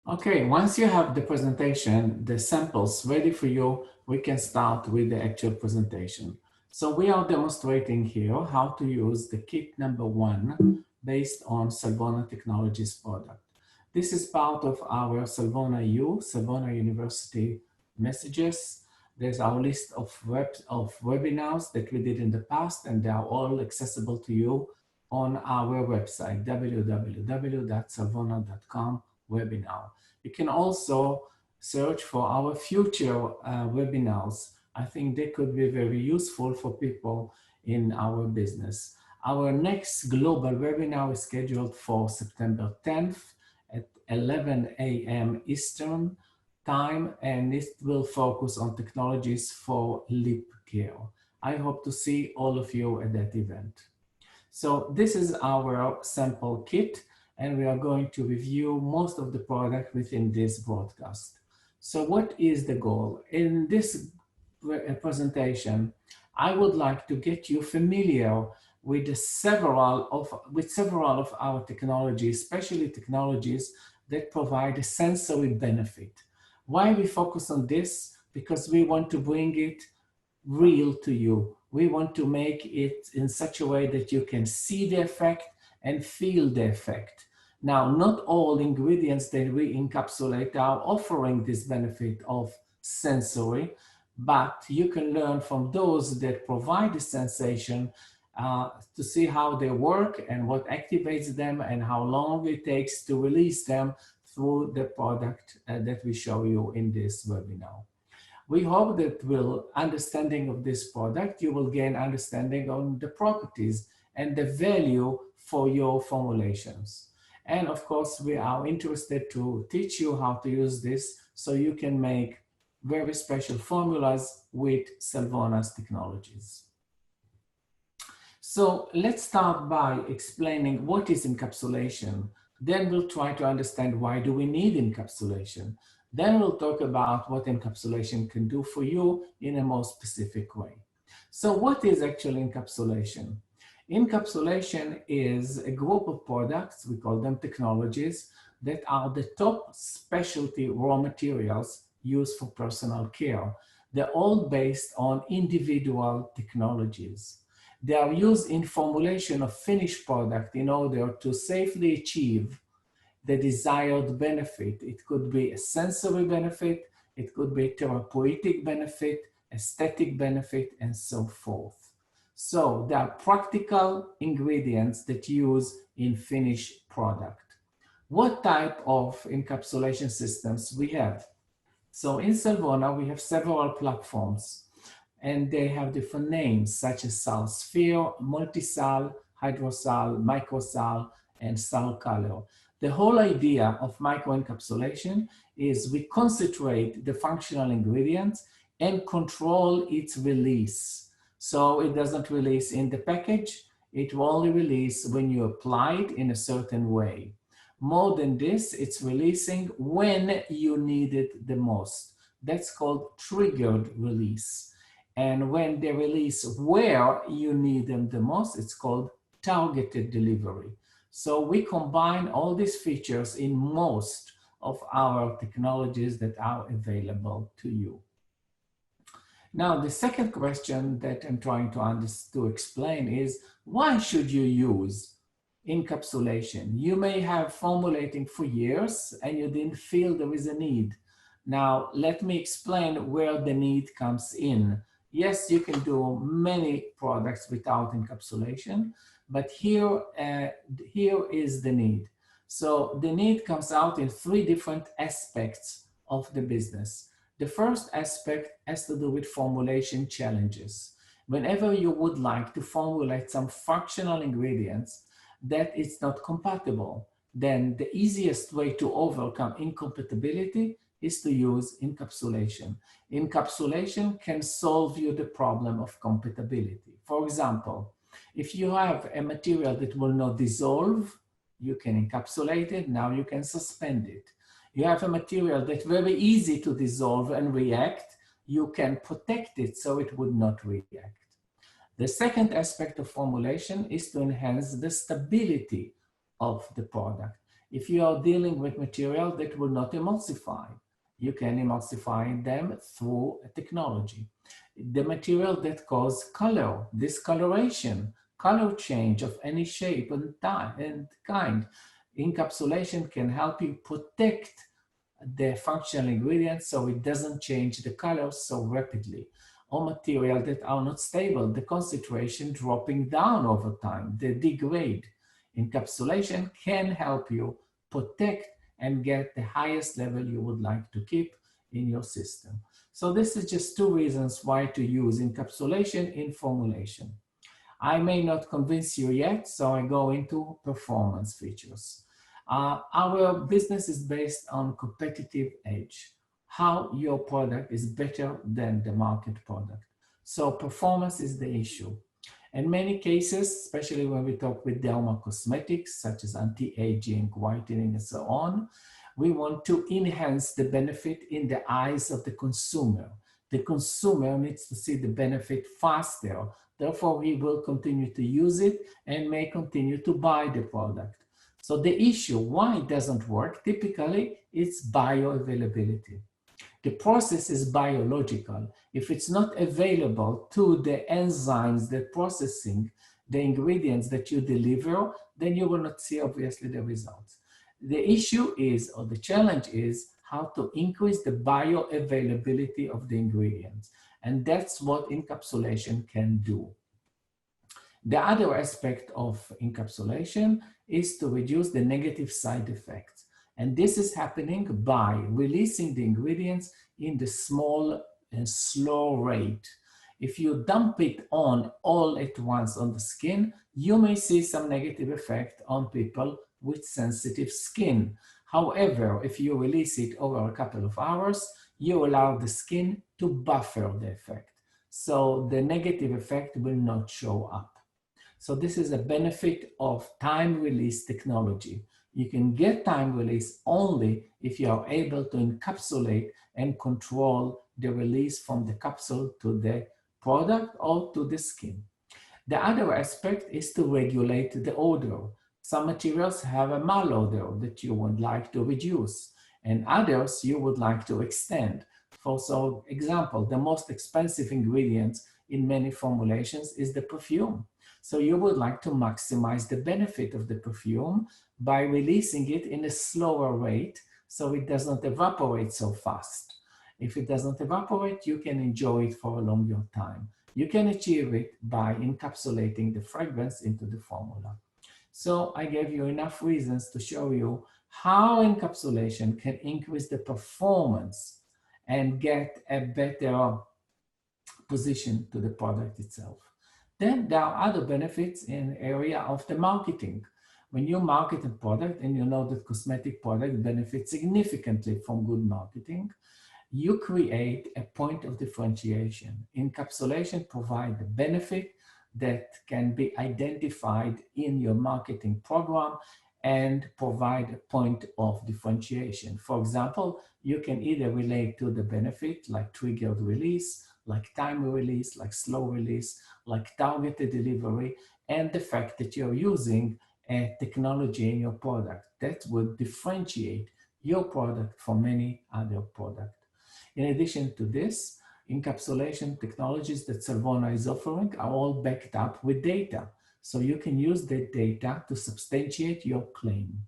Okay, once you have the presentation, the samples ready for you, we can start with the actual presentation. So we are demonstrating here how to use the kit number 1 based on Salvona Technologies product. This is part of our Salvona University messages. There's our list of webinars that we did in the past, and they are all accessible to you on our website, www.salvona.com webinar. You can also search for our future webinars. I think they could be very useful for people in our business. Our next global webinar is scheduled for September 10th at 11 a.m. Eastern time, and it will focus on technologies for lip care. I hope to see all of you at that event. So this is our sample kit, and we are going to review most of the product within this broadcast. So what is the goal? In this presentation, I would like to get you familiar with several of our technologies, especially technologies that provide a sensory benefit. Why we focus on this? Because we want to bring it real to you. We want to make it in such a way that you can see the effect and feel the effect. Now, not all ingredients that we encapsulate are offering this benefit of sensory, but you can learn from those that provide the sensation to see how they work and what activates them and how long it takes to release them through the product that we show you in this webinar. We hope that with understanding of this product, you will gain understanding on the properties and the value for your formulations. And of course, we are interested to teach you how to use this so you can make very special formulas with Salvona's technologies. So let's start by explaining what is encapsulation. Then we'll try to understand why do we need encapsulation. Then we'll talk about what encapsulation can do for you in a more specific way. So what is actually encapsulation? Encapsulation is a group of products, we call them technologies, that are the top specialty raw materials used for personal care. They're all based on individual technologies. They are used in formulation of finished product in order to safely achieve the desired benefit. It could be a sensory benefit, it could be a therapeutic benefit, aesthetic benefit, and so forth. So there are practical ingredients that use in finished product. What type of encapsulation systems we have? So in Salvona, we have several platforms, and they have different names such as SalSphere, MultiSal, HydroSal, MicroSal, and SalColor. The whole idea of microencapsulation is we concentrate the functional ingredients and control its release. So it doesn't release in the package, it will only release when you apply it in a certain way. More than this, it's releasing when you need it the most. That's called triggered release. And when they release where you need them the most, it's called targeted delivery. So we combine all these features in most of our technologies that are available to you. Now, the second question that I'm trying to explain is, why should you use encapsulation? You may have formulating for years and you didn't feel there is a need. Now, let me explain where the need comes in. Yes, you can do many products without encapsulation, but here is the need. So the need comes out in 3 different aspects of the business. The first aspect has to do with formulation challenges. Whenever you would like to formulate some functional ingredients that it's not compatible, then the easiest way to overcome incompatibility is to use encapsulation. Encapsulation can solve you the problem of compatibility. For example, if you have a material that will not dissolve, you can encapsulate it, now you can suspend it. You have a material that's very easy to dissolve and react, you can protect it so it would not react. The second aspect of formulation is to enhance the stability of the product. If you are dealing with material that will not emulsify, you can emulsify them through a technology. The material that cause color, discoloration, color change of any shape and time and kind, encapsulation can help you protect the functional ingredients so it doesn't change the color so rapidly. Or material that are not stable, the concentration dropping down over time, they degrade. Encapsulation can help you protect and get the highest level you would like to keep in your system. So this is just two reasons why to use encapsulation in formulation. I may not convince you yet, so I go into performance features. Our business is based on competitive edge, how your product is better than the market product. So performance is the issue. In many cases, especially when we talk with dermocosmetics, such as anti-aging, whitening, and so on, we want to enhance the benefit in the eyes of the consumer. The consumer needs to see the benefit faster. Therefore, he will continue to use it and may continue to buy the product. So the issue, why it doesn't work, typically, it's bioavailability. The process is biological. If it's not available to the enzymes that processing the ingredients that you deliver, then you will not see, obviously, the results. The issue is, or the challenge is, how to increase the bioavailability of the ingredients. And that's what encapsulation can do. The other aspect of encapsulation is to reduce the negative side effects. And this is happening by releasing the ingredients in the small and slow rate. If you dump it on all at once on the skin, you may see some negative effect on people with sensitive skin. However, if you release it over a couple of hours, you allow the skin to buffer the effect. So the negative effect will not show up. So this is a benefit of time release technology. You can get time release only if you are able to encapsulate and control the release from the capsule to the product or to the skin. The other aspect is to regulate the odor. Some materials have a malodor that you would like to reduce, and others you would like to extend. For example, the most expensive ingredients in many formulations is the perfume. So you would like to maximize the benefit of the perfume by releasing it in a slower rate so it doesn't evaporate so fast. If it doesn't evaporate, you can enjoy it for a longer time. You can achieve it by encapsulating the fragrance into the formula. So I gave you enough reasons to show you how encapsulation can increase the performance and get a better position to the product itself. Then there are other benefits in the area of the marketing. When you market a product and you know that cosmetic product benefits significantly from good marketing, you create a point of differentiation. Encapsulation provides the benefit that can be identified in your marketing program and provide a point of differentiation. For example, you can either relate to the benefit like triggered release, like time release, like slow release, like targeted delivery, and the fact that you're using a technology in your product that would differentiate your product from any other product. In addition to this, encapsulation technologies that Salvona is offering are all backed up with data. So you can use that data to substantiate your claim.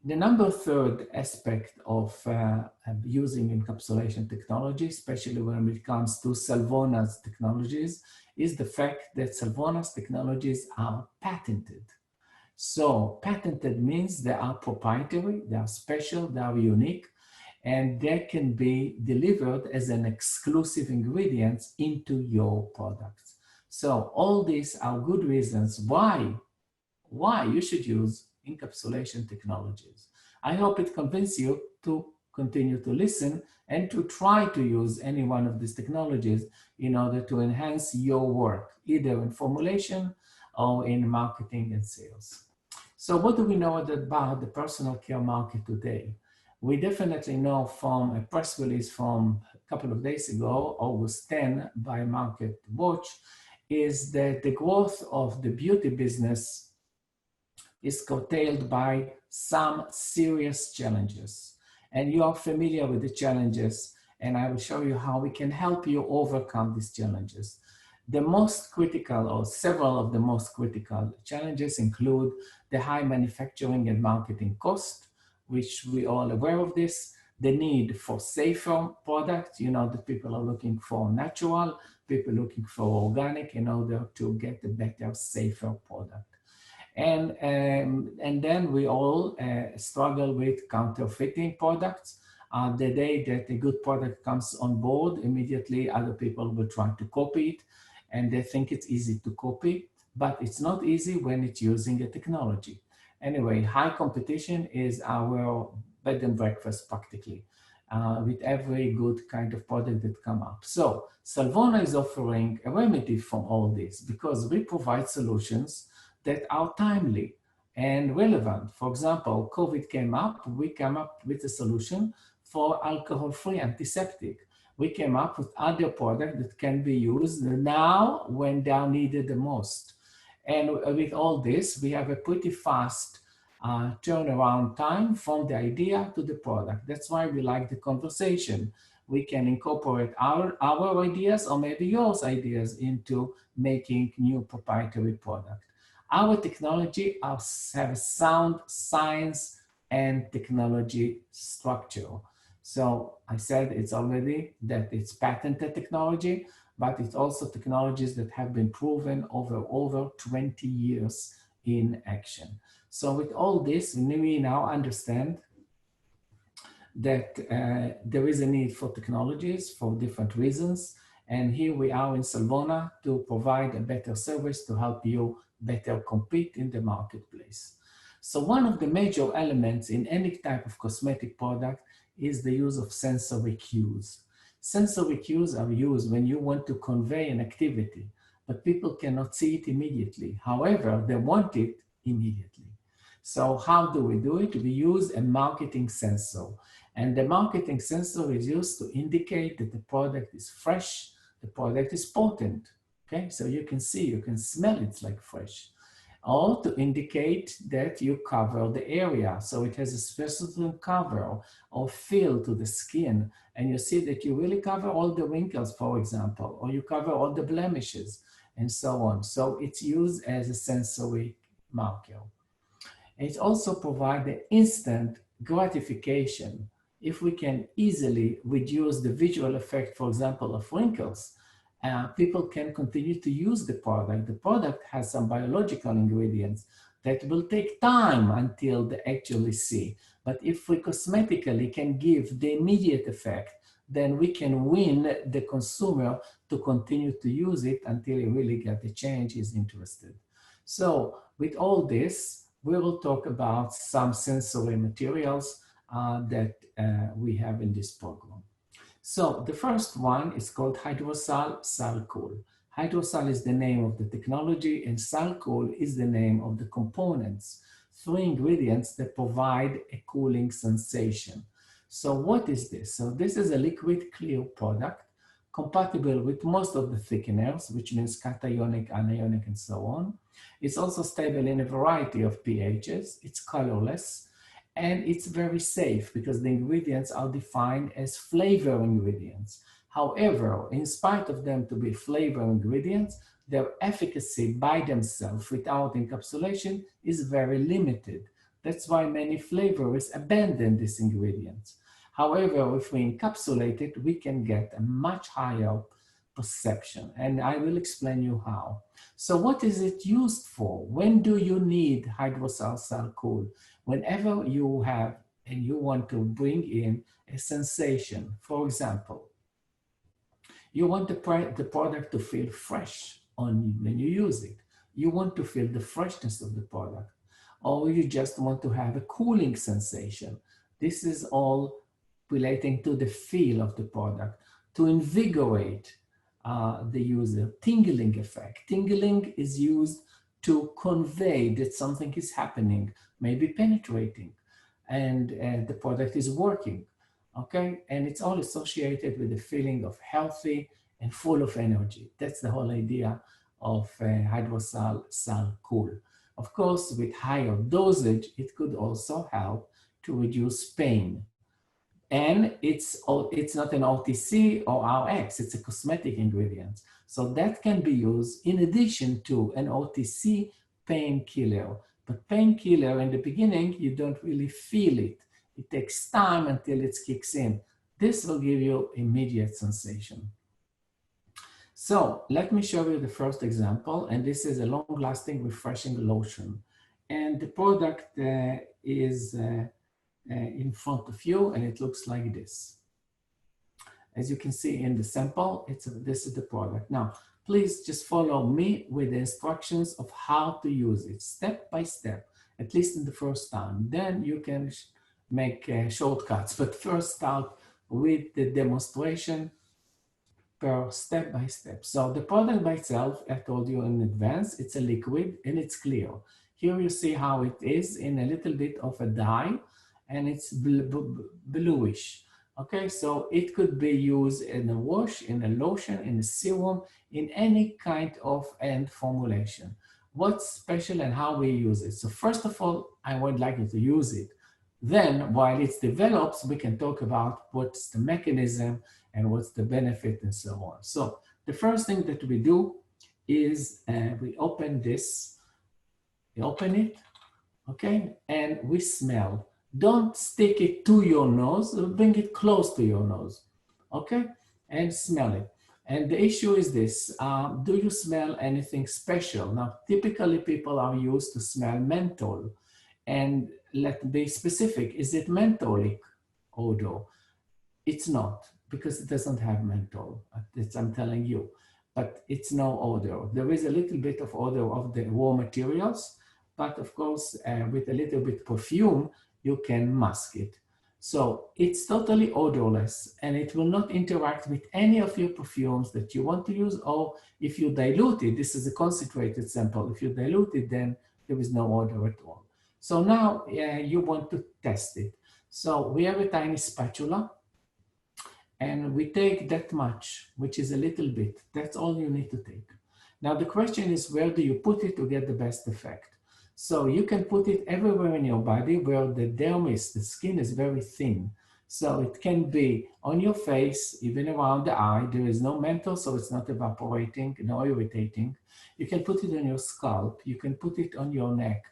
The third aspect of using encapsulation technology, especially when it comes to Salvona's technologies, is the fact that Salvona's technologies are patented. So patented means they are proprietary, they are special, they are unique, and they can be delivered as an exclusive ingredient into your products. So all these are good reasons why you should use encapsulation technologies. I hope it convinces you to continue to listen and to try to use any one of these technologies in order to enhance your work, either in formulation or in marketing and sales. So what do we know about the personal care market today? We definitely know from a press release from a couple of days ago, August 10, by Market Watch, is that the growth of the beauty business is curtailed by some serious challenges. And you are familiar with the challenges, and I will show you how we can help you overcome these challenges. The most critical, or several of the most critical challenges, include the high manufacturing and marketing cost, which we all aware of this, the need for safer products, you know, that people are looking for natural, people looking for organic in order to get a better, safer product. And then we all struggle with counterfeiting products. The day that a good product comes on board, immediately other people will try to copy it, and they think it's easy to copy, but it's not easy when it's using a technology. Anyway, high competition is our bed and breakfast practically, with every good kind of product that come up. So Salvona is offering a remedy from all this because we provide solutions that are timely and relevant. For example, COVID came up, we came up with a solution for alcohol-free antiseptic. We came up with other products that can be used now when they are needed the most. And with all this, we have a pretty fast turnaround time from the idea to the product. That's why we like the conversation. We can incorporate our ideas or maybe yours ideas into making new proprietary product. Our technology have a sound science and technology structure. So I said it's already that it's patented technology, but it's also technologies that have been proven over 20 years in action. So with all this, we now understand that there is a need for technologies for different reasons. And here we are in Salvona to provide a better service to help you better compete in the marketplace. So one of the major elements in any type of cosmetic product is the use of sensory cues. Sensory cues are used when you want to convey an activity, but people cannot see it immediately. However, they want it immediately. So how do we do it? We use a marketing sensor. And the marketing sensor is used to indicate that the product is fresh, the product is potent. Okay, so you can see, you can smell it's like fresh. Or to indicate that you cover the area. So it has a special cover or feel to the skin. And you see that you really cover all the wrinkles, for example, or you cover all the blemishes and so on. So it's used as a sensory marker. It also provides the instant gratification. If we can easily reduce the visual effect, for example, of wrinkles, people can continue to use the product. The product has some biological ingredients that will take time until they actually see. But if we cosmetically can give the immediate effect, then we can win the consumer to continue to use it until he really gets the change, he's interested. So with all this, we will talk about some sensory materials that we have in this program. So the first one is called HydroSal SalCool. HydroSal is the name of the technology and SalCool is the name of the components, 3 ingredients that provide a cooling sensation. So what is this? So this is a liquid clear product compatible with most of the thickeners, which means cationic, anionic, and so on. It's also stable in a variety of pHs. It's colorless. And it's very safe because the ingredients are defined as flavor ingredients. However, in spite of them to be flavor ingredients, their efficacy by themselves without encapsulation is very limited. That's why many flavorists abandon these ingredients. However, if we encapsulate it, we can get a much higher perception, and I will explain you how. So what is it used for? When do you need HydroSal SalCool? Whenever you have and you want to bring in a sensation. For example, you want the product to feel fresh when you use it. You want to feel the freshness of the product, or you just want to have a cooling sensation. This is all relating to the feel of the product, to invigorate the user. Tingling effect. Tingling is used to convey that something is happening, maybe penetrating, and the product is working, okay? And it's all associated with the feeling of healthy and full of energy. That's the whole idea of HydroSal SalCool. Of course, with higher dosage, it could also help to reduce pain. And it's not an OTC or RX, it's a cosmetic ingredient. So that can be used in addition to an OTC painkiller. But painkiller, in the beginning, you don't really feel it. It takes time until it kicks in. This will give you immediate sensation. So let me show you the first example, and this is a long-lasting refreshing lotion. And the product is in front of you, and it looks like this. As you can see in the sample, this is the product. Now, please just follow me with the instructions of how to use it, step by step, at least in the first time. Then you can make shortcuts, but first start with the demonstration per step by step. So the product by itself, I told you in advance, it's a liquid and it's clear. Here you see how it is in a little bit of a dye, and it's bluish. Okay, so it could be used in a wash, in a lotion, in a serum, in any kind of end formulation. What's special and how we use it? So first of all, I would like you to use it. Then, while it develops, we can talk about what's the mechanism and what's the benefit and so on. So the first thing that we do is we open this, we open it, okay, and we smell. Don't stick it to your nose, bring it close to your nose, okay, and smell it. And the issue is this, do you smell anything special? Now, typically people are used to smell menthol, and let's be specific, is it mentholic odor? It's not, because it doesn't have menthol, I'm telling you, but it's no odor. There is a little bit of odor of the raw materials, but of course, with a little bit perfume, you can mask it. So it's totally odorless, and it will not interact with any of your perfumes that you want to use, or if you dilute it, this is a concentrated sample, if you dilute it, then there is no odor at all. So now you want to test it. So we have a tiny spatula, and we take that much, which is a little bit. That's all you need to take. Now the question is, where do you put it to get the best effect? So you can put it everywhere in your body where the dermis, the skin, is very thin. So it can be on your face, even around the eye. There is no menthol, so it's not evaporating, no irritating. You can put it on your scalp. You can put it on your neck.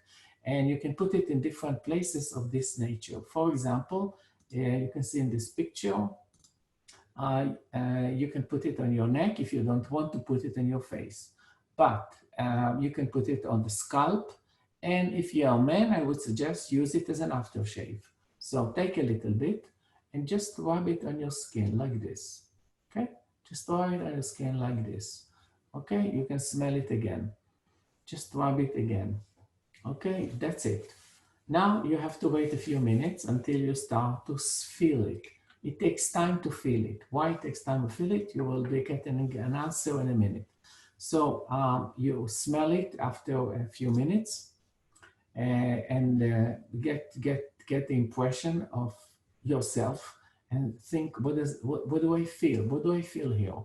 And you can put it in different places of this nature. For example, you can see in this picture, you can put it on your neck if you don't want to put it on your face. But you can put it on the scalp. And if you're a man, I would suggest use it as an aftershave. So take a little bit and just rub it on your skin like this. Okay? Just rub it on your skin like this. Okay? You can smell it again. Just rub it again. Okay? That's it. Now you have to wait a few minutes until you start to feel it. It takes time to feel it. Why it takes time to feel it? You will be getting an answer in a minute. So you smell it after a few minutes and get the impression of yourself and think, what do I feel? What do I feel here?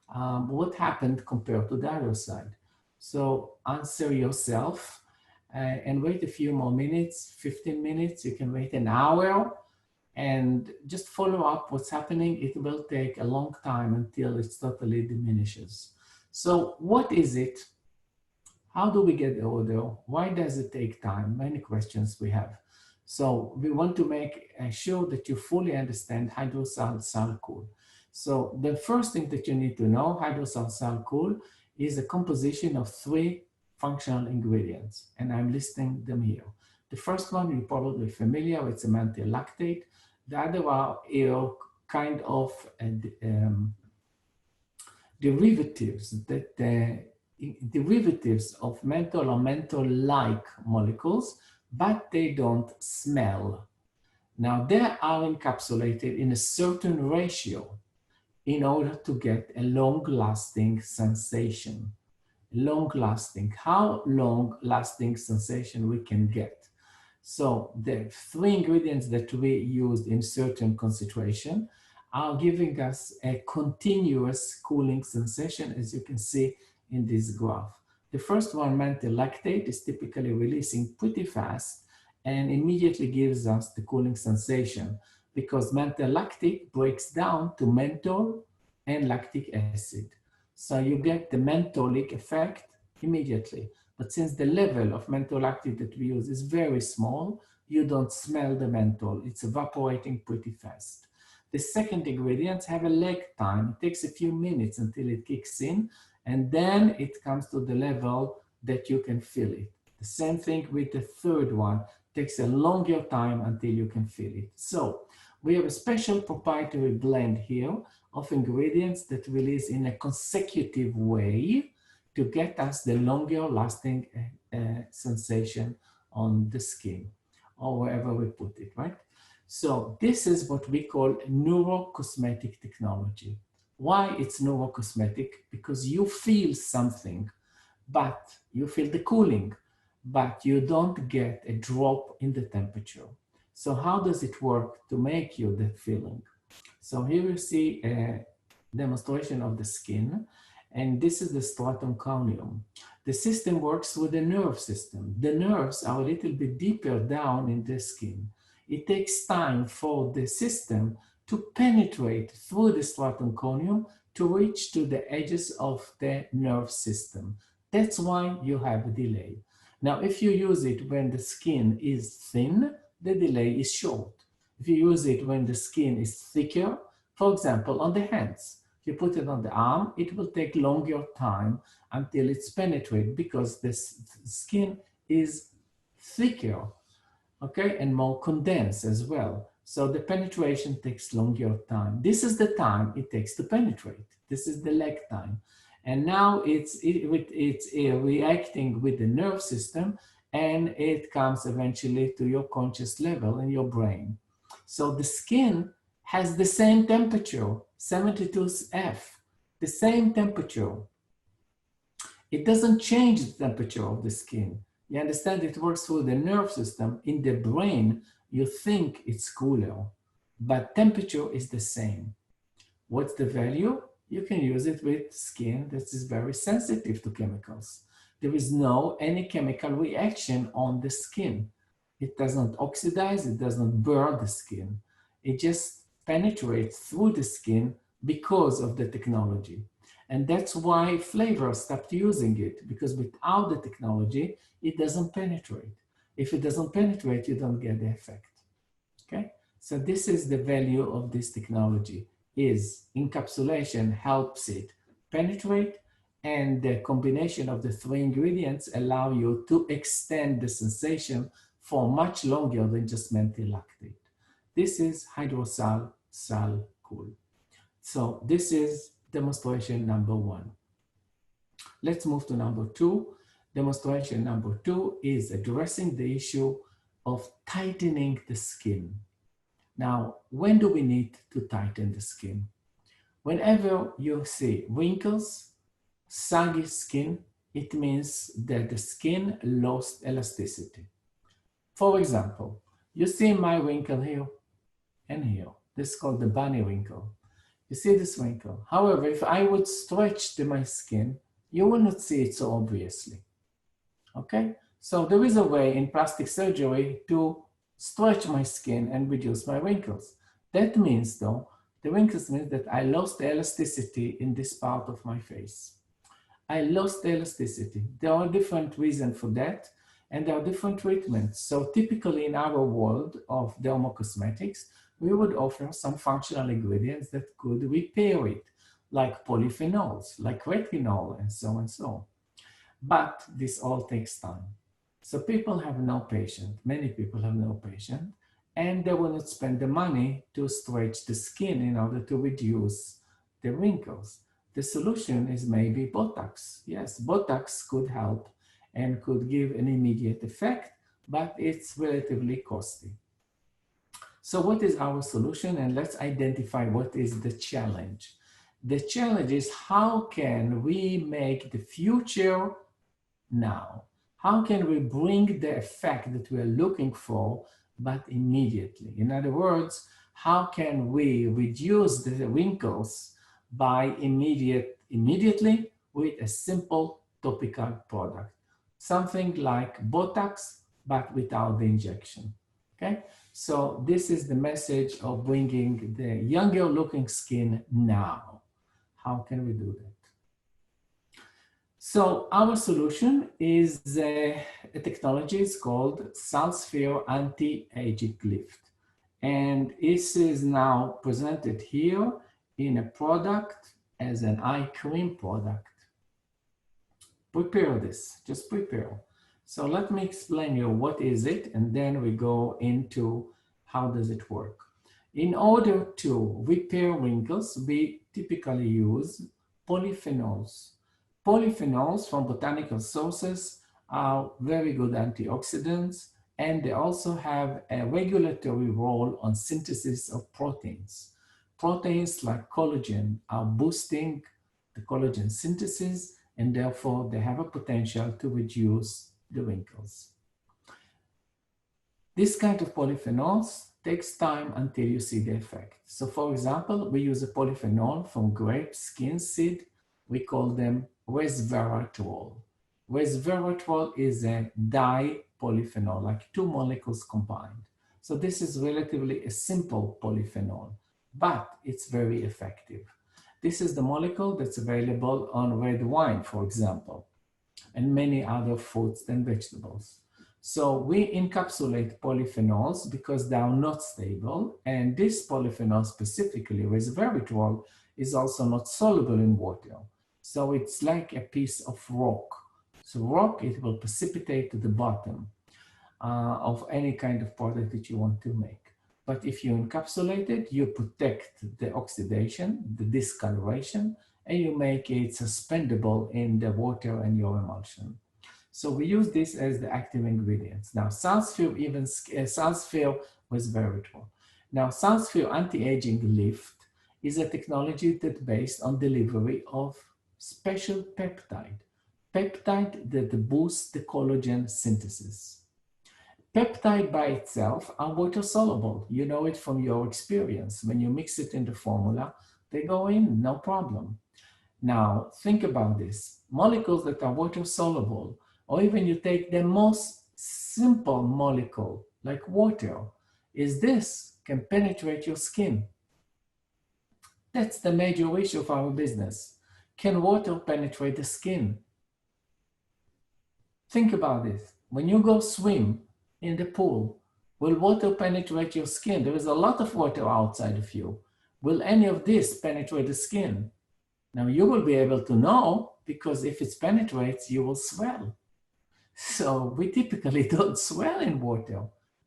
What happened compared to the other side? So answer yourself and wait a few more minutes, 15 minutes. You can wait an hour. And just follow up what's happening. It will take a long time until it totally diminishes. So what is it? How do we get the odor? Why does it take time? Many questions we have. So we want to make sure that you fully understand HydroSal SalCool. So the first thing that you need to know, HydroSal SalCool is a composition of 3 functional ingredients, and I'm listing them here. The first one you're probably familiar with, it's a methyl lactate. The other are kind of derivatives derivatives of menthol or menthol-like molecules, but they don't smell. Now they are encapsulated in a certain ratio in order to get a long-lasting sensation. Long-lasting, how long-lasting sensation we can get. So the 3 ingredients that we used in certain concentration are giving us a continuous cooling sensation, as you can see in this graph. The first one, menthol lactate, is typically releasing pretty fast and immediately gives us the cooling sensation because menthol lactic breaks down to menthol and lactic acid. So you get the mentholic effect immediately. But since the level of menthol lactic that we use is very small, you don't smell the menthol. It's evaporating pretty fast. The second ingredients have a lag time. It takes a few minutes until it kicks in, and then it comes to the level that you can feel it. The same thing with the third one. It takes a longer time until you can feel it. So we have a special proprietary blend here of ingredients that release in a consecutive way to get us the longer lasting sensation on the skin or wherever we put it, right? So this is what we call neuro-cosmetic technology. Why it's neuro-cosmetic? Because you feel something, but you feel the cooling, but you don't get a drop in the temperature. So how does it work to make you that feeling? So here you see a demonstration of the skin, and this is the stratum corneum. The system works with the nerve system. The nerves are a little bit deeper down in the skin. It takes time for the system to penetrate through the stratum corneum to reach to the edges of the nerve system. That's why you have a delay. Now, if you use it when the skin is thin, the delay is short. If you use it when the skin is thicker, for example, on the hands, if you put it on the arm, it will take longer time until it's penetrated because the skin is thicker, okay, and more condensed as well. So the penetration takes longer time. This is the time it takes to penetrate. This is the lag time. And now it's reacting with the nerve system, and it comes eventually to your conscious level in your brain. So the skin has the same temperature, 72 F, the same temperature. It doesn't change the temperature of the skin. You understand, it works through the nerve system. In the brain, you think it's cooler, but temperature is the same. What's the value? You can use it with skin that is very sensitive to chemicals. There is no any chemical reaction on the skin. It doesn't oxidize, it doesn't burn the skin. It just penetrates through the skin because of the technology. And that's why flavor stopped using it, because without the technology, it doesn't penetrate. If it doesn't penetrate, you don't get the effect, okay? So this is the value of this technology, is encapsulation helps it penetrate, and the combination of the three ingredients allow you to extend the sensation for much longer than just menthol lactate. This is HydroSal SalCool. So this is demonstration number one. Let's move to number two. Demonstration number two is addressing the issue of tightening the skin. Now, when do we need to tighten the skin? Whenever you see wrinkles, saggy skin, it means that the skin lost elasticity. For example, you see my wrinkle here and here. This is called the bunny wrinkle. You see this wrinkle. However, if I would stretch my skin, you will not see it so obviously. Okay? So there is a way in plastic surgery to stretch my skin and reduce my wrinkles. That means, though, the wrinkles means that I lost the elasticity in this part of my face. I lost the elasticity. There are different reasons for that, and there are different treatments. So typically in our world of dermocosmetics, we would offer some functional ingredients that could repair it, like polyphenols, like retinol, and so on and so on. But this all takes time. So people have no patience, many people have no patience, and they will not spend the money to stretch the skin in order to reduce the wrinkles. The solution is maybe Botox. Yes, Botox could help and could give an immediate effect, but it's relatively costly. So what is our solution? And let's identify what is the challenge. The challenge is, how can we make the future now? How can we bring the effect that we are looking for, but immediately? In other words, how can we reduce the wrinkles by immediately with a simple topical product. Something like Botox, but without the injection. Okay, so this is the message of bringing the younger looking skin now. How can we do that? So our solution is a technology. It's called SalSphere Anti-Aging Lift. And this is now presented here in a product as an eye cream product. Prepare this, just prepare. So let me explain you what is it, and then we go into how does it work. In order to repair wrinkles, we typically use polyphenols. Polyphenols from botanical sources are very good antioxidants, and they also have a regulatory role on synthesis of proteins. Proteins like collagen are boosting the collagen synthesis, and therefore they have a potential to reduce the wrinkles. This kind of polyphenols takes time until you see the effect. So for example, we use a polyphenol from grape skin seed. We call them resveratrol. Resveratrol is a dipolyphenol, like two molecules combined. So this is relatively a simple polyphenol, but it's very effective. This is the molecule that's available on red wine, for example, and many other fruits and vegetables. So we encapsulate polyphenols because they are not stable, and this polyphenol specifically, resveratrol, is also not soluble in water. So it's like a piece of rock. So rock, it will precipitate to the bottom of any kind of product that you want to make. But if you encapsulate it, you protect the oxidation, the discoloration, and you make it suspendable in the water and your emulsion. So we use this as the active ingredients. Now, SalSphere resveratrol. Now, SalSphere Anti-Aging Lift is a technology that's based on delivery of special peptide that boosts the collagen synthesis. Peptide by itself are water soluble. You know it from your experience. When you mix it in the formula, they go in, no problem. Now, think about this. Molecules that are water soluble, or even you take the most simple molecule, like water, can penetrate your skin. That's the major issue of our business. Can water penetrate the skin? Think about this. When you go swim in the pool, will water penetrate your skin? There is a lot of water outside of you. Will any of this penetrate the skin? Now you will be able to know, because if it penetrates, you will swell. So we typically don't swell in water.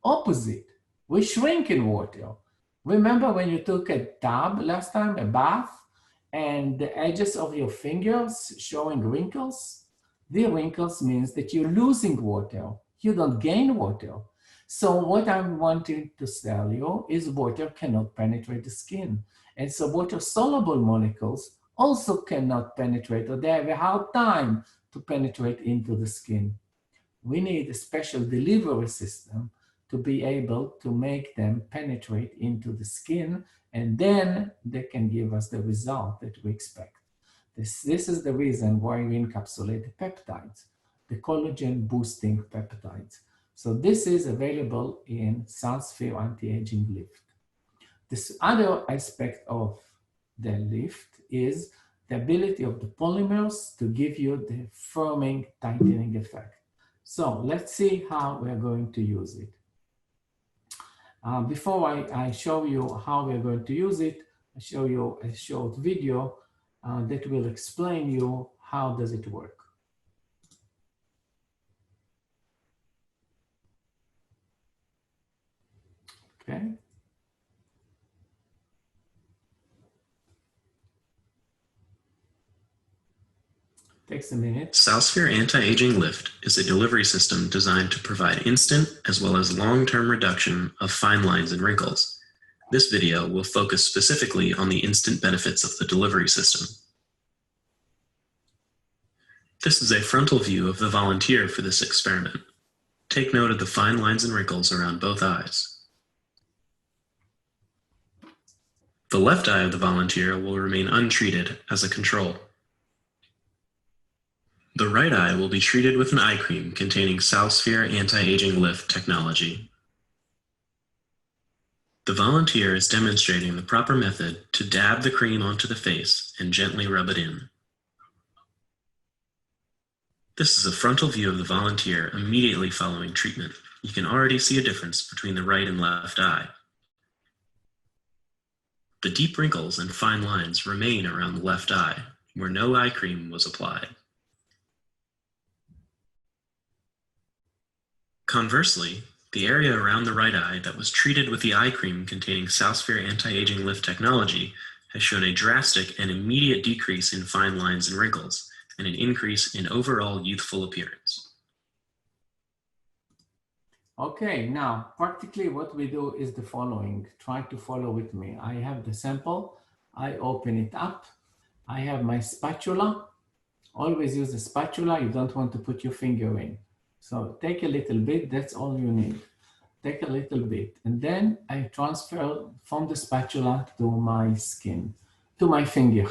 Opposite, we shrink in water. Remember when you took a tub last time, a bath, and the edges of your fingers showing wrinkles? The wrinkles means that you're losing water. You don't gain water. So what I'm wanting to tell you is water cannot penetrate the skin. And so water-soluble molecules also cannot penetrate, or they have a hard time to penetrate into the skin. We need a special delivery system to be able to make them penetrate into the skin, and then they can give us the result that we expect. This is the reason why we encapsulate the peptides, the collagen boosting peptides. So this is available in SalSphere Anti-Aging Lift. This other aspect of the lift is the ability of the polymers to give you the firming, tightening effect. So let's see how we're going to use it. Before I show you how we're going to use it, I show you a short video that will explain you how does it work. Okay. Takes a minute. SalSphere Anti-Aging Lift is a delivery system designed to provide instant as well as long-term reduction of fine lines and wrinkles. This video will focus specifically on the instant benefits of the delivery system. This is a frontal view of the volunteer for this experiment. Take note of the fine lines and wrinkles around both eyes. The left eye of the volunteer will remain untreated as a control. The right eye will be treated with an eye cream containing SalSphere anti-aging lift technology. The volunteer is demonstrating the proper method to dab the cream onto the face and gently rub it in. This is a frontal view of the volunteer immediately following treatment. You can already see a difference between the right and left eye. The deep wrinkles and fine lines remain around the left eye, where no eye cream was applied. Conversely, the area around the right eye that was treated with the eye cream containing SalSphere anti-aging lift technology has shown a drastic and immediate decrease in fine lines and wrinkles, and an increase in overall youthful appearance. Okay, now practically what we do is the following. Try to follow with me. I have the sample. I open it up. I have my spatula. Always use a spatula. You don't want to put your finger in. So take a little bit. That's all you need. Take a little bit. And then I transfer from the spatula to my skin, to my finger.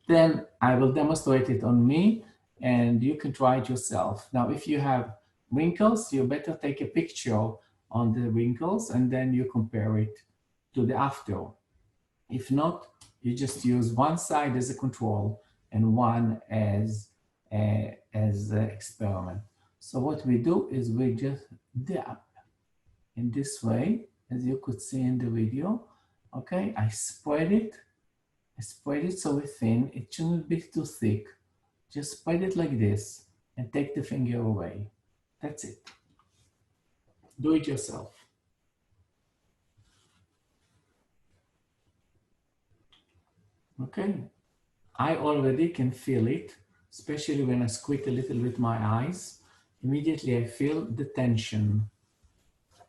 Then I will demonstrate it on me and you can try it yourself. Now, if you have wrinkles, you better take a picture on the wrinkles and then you compare it to the after. If not, you just use one side as a control and one as an experiment. So what we do is we just dab in this way, as you could see in the video. Okay, I spread it so it's thin. It shouldn't be too thick. Just spread it like this and take the finger away. That's it. Do it yourself. Okay, I already can feel it, especially when I squint a little with my eyes. Immediately I feel the tension.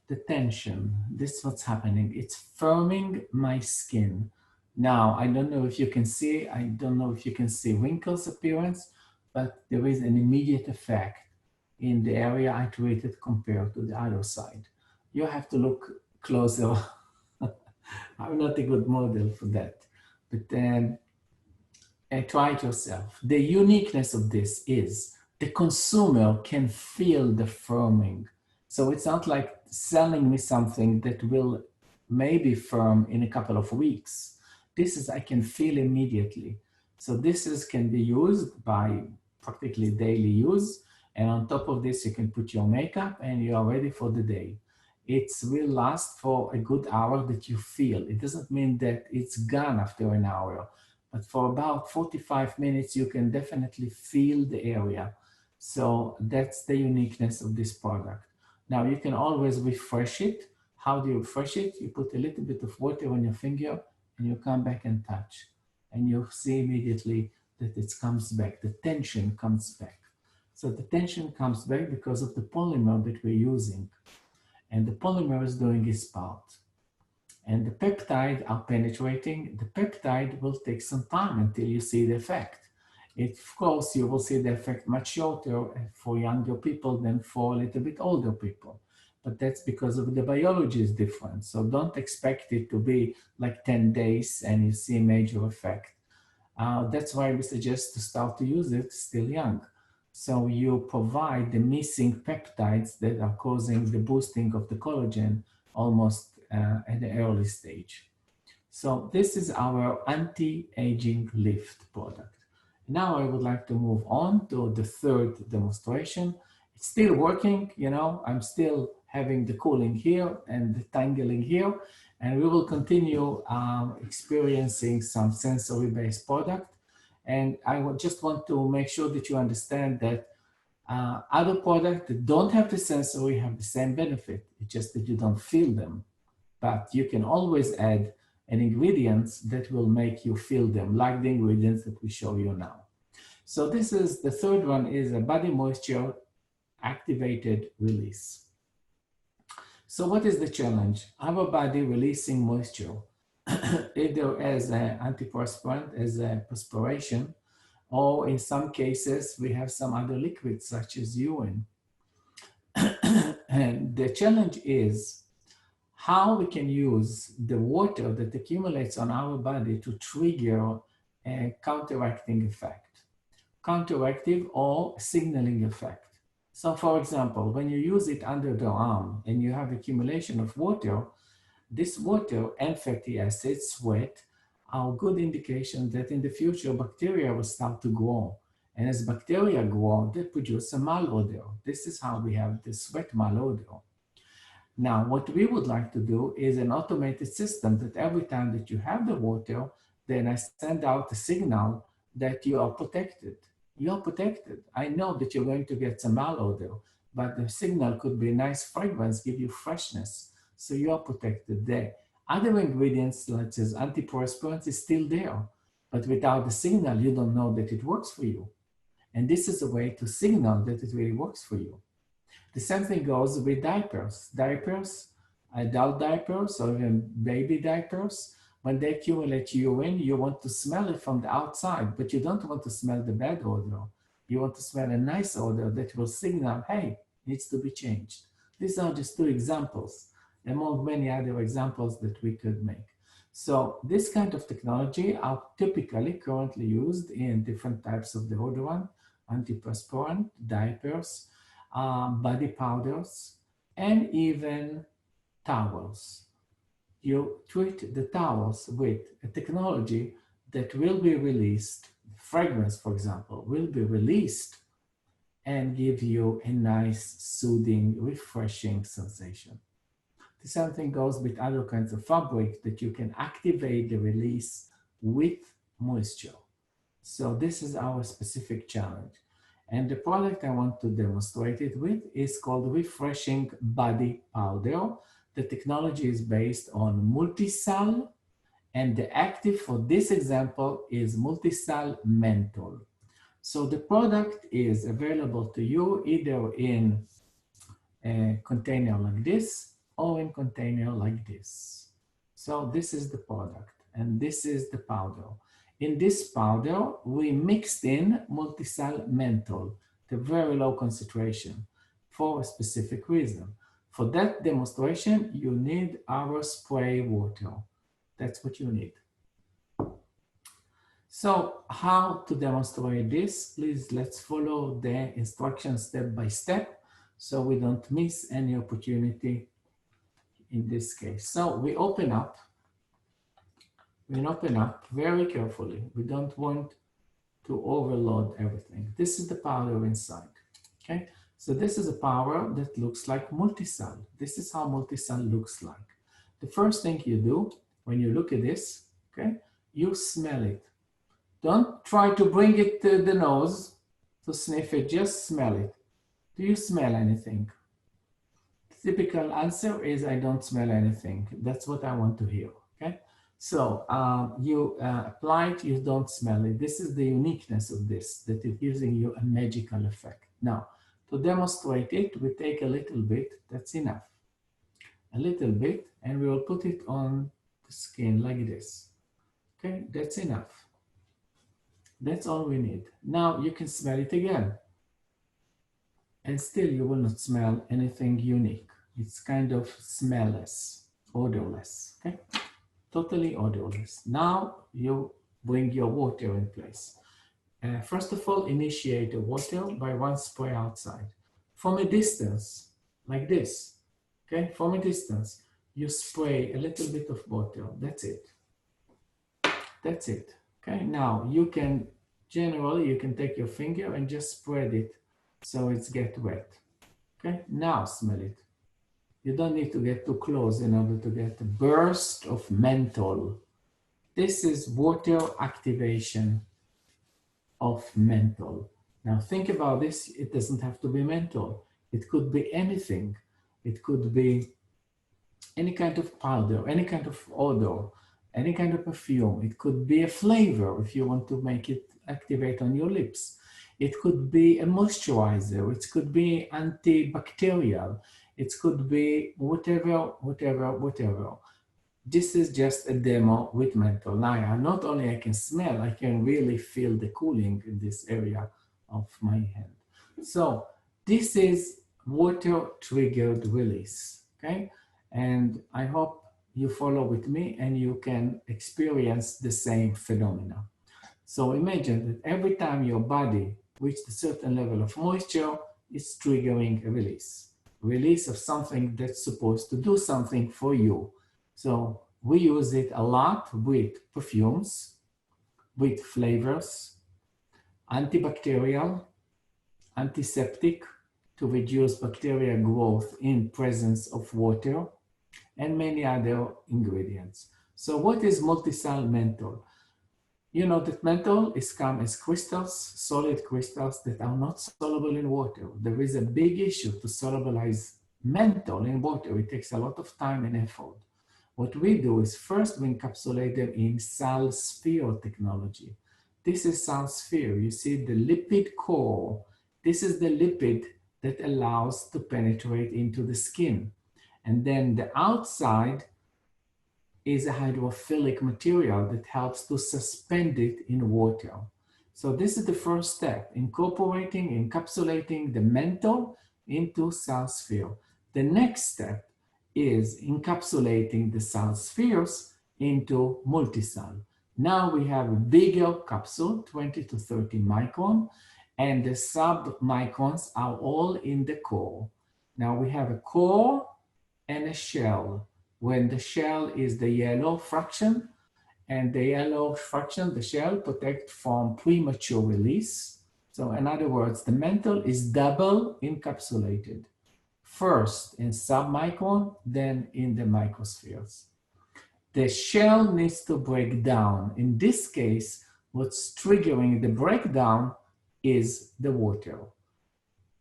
The tension, this is what's happening. It's firming my skin. Now, I don't know if you can see, wrinkles appearance, but there is an immediate effect in the area I treated compared to the other side. You have to look closer. I'm not a good model for that, but try it yourself. The uniqueness of this is the consumer can feel the firming. So it's not like selling me something that will maybe firm in a couple of weeks. This is, I can feel immediately. So this can be used by practically daily use. And on top of this, you can put your makeup and you are ready for the day. It will last for a good hour that you feel. It doesn't mean that it's gone after an hour, but for about 45 minutes, you can definitely feel the area. So that's the uniqueness of this product. Now you can always refresh it. How do you refresh it? You put a little bit of water on your finger and you come back and touch. And you'll see immediately that it comes back. The tension comes back. So the tension comes back because of the polymer that we're using. And the polymer is doing its part. And the peptide are penetrating. The peptide will take some time until you see the effect. Of course, you will see the effect much shorter for younger people than for a little bit older people. But that's because of the biology is different. So don't expect it to be like 10 days and you see a major effect. That's why we suggest to start to use it still young. So you provide the missing peptides that are causing the boosting of the collagen almost at the early stage. So this is our anti-aging lift product. Now I would like to move on to the third demonstration. It's still working, you know, I'm still having the cooling here and the tangling here, and we will continue experiencing some sensory-based product. And I just want to make sure that you understand that other products that don't have the sensory have the same benefit. It's just that you don't feel them. But you can always add an ingredients that will make you feel them, like the ingredients that we show you now. So this is, the third one is a body moisture activated release. So what is the challenge? Our body releasing moisture, either as an antiperspirant, as a perspiration, or in some cases, we have some other liquids such as urine. And the challenge is how we can use the water that accumulates on our body to trigger a counteracting effect. counteractive or signaling effect. So for example, when you use it under the arm and you have accumulation of water, this water and fatty acids, sweat, are good indication that in the future bacteria will start to grow. And as bacteria grow, they produce a malodor. This is how we have the sweat malodor. Now, what we would like to do is an automated system that every time that you have the water, then I send out a signal that you are protected. You are protected. I know that you're going to get some malodor, but the signal could be a nice fragrance, give you freshness. So you are protected there. Other ingredients, such as antiperspirants, is still there. But without the signal, you don't know that it works for you. And this is a way to signal that it really works for you. The same thing goes with diapers. Diapers, adult diapers or even baby diapers, when they accumulate urine, you want to smell it from the outside, but you don't want to smell the bad odor. You want to smell a nice odor that will signal, hey, it needs to be changed. These are just two examples among many other examples that we could make. So this kind of technology are typically currently used in different types of deodorant, antiperspirant, diapers, body powders, and even towels. You treat the towels with a technology that will be released, fragrance, for example, will be released and give you a nice, soothing, refreshing sensation. The same thing goes with other kinds of fabric that you can activate the release with moisture. So this is our specific challenge. And the product I want to demonstrate it with is called Refreshing Body Powder. The technology is based on MultiSal, and the active for this example is MultiSal Menthol. So the product is available to you either in a container like this or in container like this. So this is the product and this is the powder. In this powder, we mixed in MultiSal Menthol, the very low concentration, for a specific reason. For that demonstration, you need our spray water. That's what you need. So how to demonstrate this? Please, let's follow the instructions step by step so we don't miss any opportunity in this case. So we open up very carefully. We don't want to overload everything. This is the powder inside, okay? So this is a powder that looks like MultiSal. This is how MultiSal looks like. The first thing you do when you look at this, okay, you smell it. Don't try to bring it to the nose to sniff it, just smell it. Do you smell anything? The typical answer is I don't smell anything. That's what I want to hear, okay? So you apply it, you don't smell it. This is the uniqueness of this, that it gives you a magical effect. Now, to demonstrate it, we take a little bit, that's enough. A little bit, and we will put it on the skin like this. Okay, that's enough. That's all we need. Now you can smell it again. And still you will not smell anything unique. It's kind of smellless, odorless, okay? Totally odorless. Now you bring your water in place. First of all, initiate the water by one spray outside. From a distance, like this, okay? From a distance, you spray a little bit of water. That's it. That's it. Okay, now you can, generally, you can take your finger and just spread it so it's get wet. Okay, now smell it. You don't need to get too close in order to get a burst of menthol. This is water activation of menthol. Now think about this, it doesn't have to be menthol. It could be anything. It could be any kind of powder, any kind of odor, any kind of perfume. It could be a flavor if you want to make it activate on your lips. It could be a moisturizer. It could be antibacterial. It could be whatever. This is just a demo with menthol. Now, not only I can smell, I can really feel the cooling in this area of my hand. So this is water-triggered release, okay? And I hope you follow with me and you can experience the same phenomena. So imagine that every time your body reaches a certain level of moisture, it's triggering a release of something that's supposed to do something for you. So we use it a lot with perfumes, with flavors, antibacterial, antiseptic to reduce bacterial growth in presence of water, and many other ingredients. So what is MultiSal Menthol? You know that menthol is come as crystals, solid crystals that are not soluble in water. There is a big issue to solubilize menthol in water. It takes a lot of time and effort. What we do is first we encapsulate them in SalSphere technology. This is SalSphere. You see the lipid core. This is the lipid that allows to penetrate into the skin. And then the outside is a hydrophilic material that helps to suspend it in water. So this is the first step, encapsulating the menthol into SalSphere. The next step is encapsulating the SalSpheres into MultiSal. Now we have a bigger capsule, 20 to 30 micron, and the sub-microns are all in the core. Now we have a core and a shell. When the shell is the yellow fraction, and the yellow fraction, the shell, protect from premature release. So in other words, the menthol is double encapsulated. First in submicron, then in the microspheres. The shell needs to break down. In this case, what's triggering the breakdown is the water.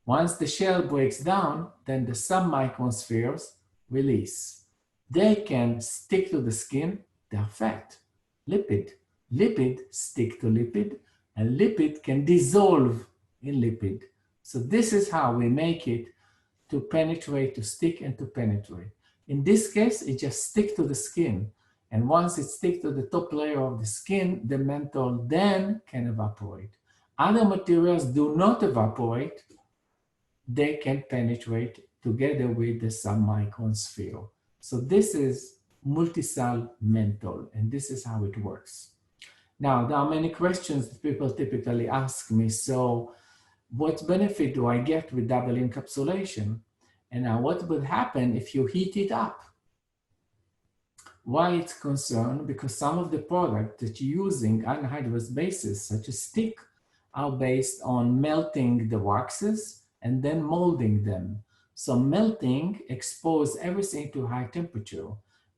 Once the shell breaks down, then the submicron spheres release. They can stick to the skin, they're fat. Lipid stick to lipid, and lipid can dissolve in lipid. So this is how we make it to penetrate, to stick and to penetrate. In this case, it just sticks to the skin. And once it sticks to the top layer of the skin, the menthol then can evaporate. Other materials do not evaporate. They can penetrate together with the submicron sphere. So this is MultiSal Menthol, and this is how it works. Now, there are many questions that people typically ask me. So what benefit do I get with double encapsulation? And now what would happen if you heat it up? Why it's concerned? Because some of the products that you're using anhydrous bases, such as stick, are based on melting the waxes and then molding them. So melting exposes everything to high temperature.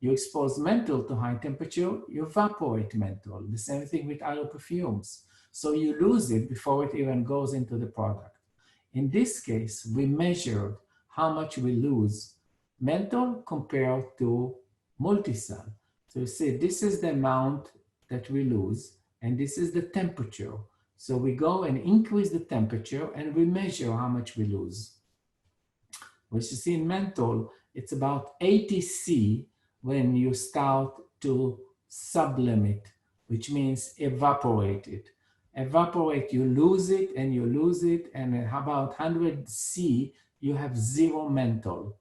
You expose menthol to high temperature, you evaporate menthol. The same thing with other perfumes. So you lose it before it even goes into the product. In this case, we measured how much we lose menthol compared to MultiSal. So you see, this is the amount that we lose, and this is the temperature. So we go and increase the temperature, and we measure how much we lose. Which you see in menthol, it's about 80 C when you start to sublimate, which means evaporate it. Evaporate, you lose it, and you lose it, and how about 100 C, you have zero menthol.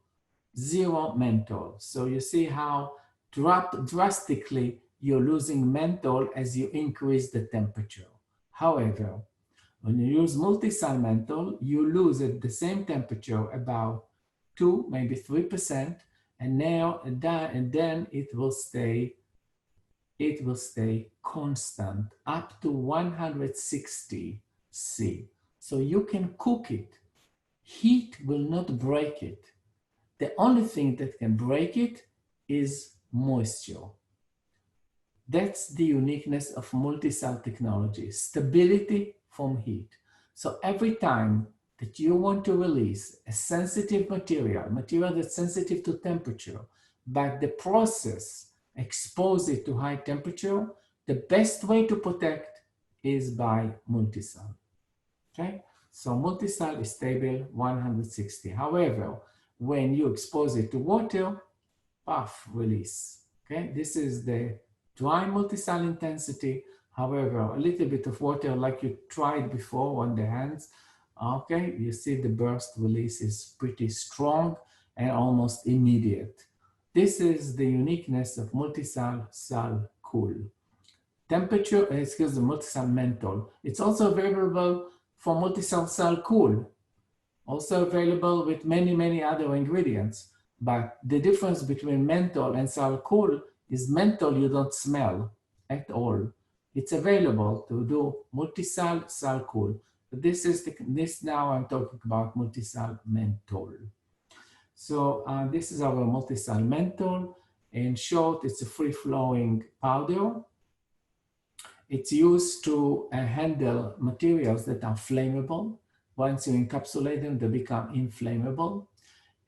Zero menthol. So you see how drastically you're losing menthol as you increase the temperature. However, when you use MultiSal menthol, you lose at the same temperature about 2, maybe 3%, and then it will stay constant up to 160 C. So you can cook it. Heat will not break it. The only thing that can break it is moisture. That's the uniqueness of MultiSal technology, stability from heat. So every time that you want to release a sensitive material that's sensitive to temperature, but the process exposes it to high temperature, the best way to protect is by MultiSal. Okay? So MultiSal is stable 160. However, when you expose it to water, puff, release. Okay, this is the dry MultiSal intensity. However, a little bit of water like you tried before on the hands, okay, you see the burst release is pretty strong and almost immediate. This is the uniqueness of MultiSal SalCool. Temperature, excuse me, MultiSal Menthol. It's also available for MultiSal SalCool, also available with many, many other ingredients. But the difference between menthol and SalCool is menthol you don't smell at all. It's available to do MultiSal SalCool. This now I'm talking about MultiSal Menthol. So this is our MultiSal Menthol. In short, it's a free-flowing powder. It's used to handle materials that are flammable. Once you encapsulate them, they become inflammable.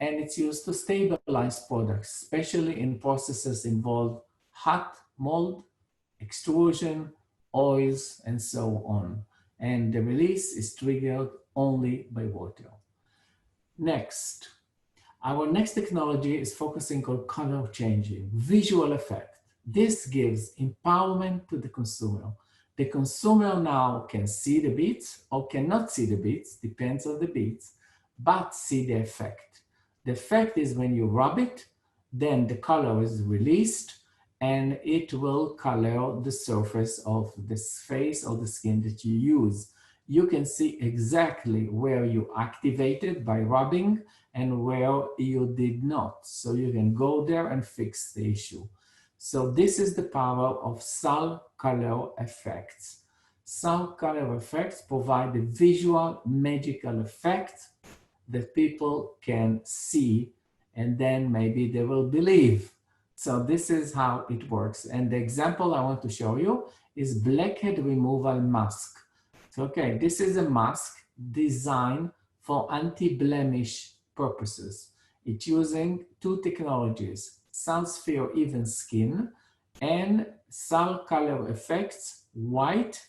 And it's used to stabilize products, especially in processes involve hot mold, extrusion, oils, and so on. And the release is triggered only by water. Next, our next technology is focusing on color changing, visual effect. This gives empowerment to the consumer. The consumer now can see the beads or cannot see the beads, depends on the beads, but see the effect. The effect is when you rub it, then the color is released and it will color the surface of the face or the skin that you use. You can see exactly where you activated by rubbing and where you did not. So you can go there and fix the issue. So this is the power of Sal color effects. Sal color effects provide a visual magical effect that people can see, and then maybe they will believe. So this is how it works. And the example I want to show you is Blackhead removal mask. So, okay, this is a mask designed for anti-blemish purposes. It's using two technologies, SalSphere Even Skin and Sal Color Effects white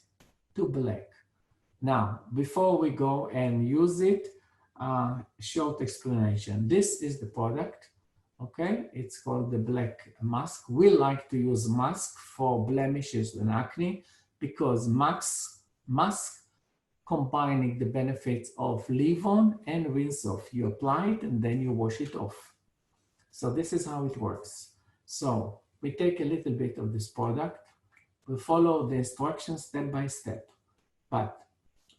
to black. Now, before we go and use it, short explanation. This is the product, okay? It's called the black mask. We like to use mask for blemishes and acne because mask combining the benefits of leave-on and rinse off. You apply it and then you wash it off. So this is how it works. So we take a little bit of this product. We follow the instructions step by step. But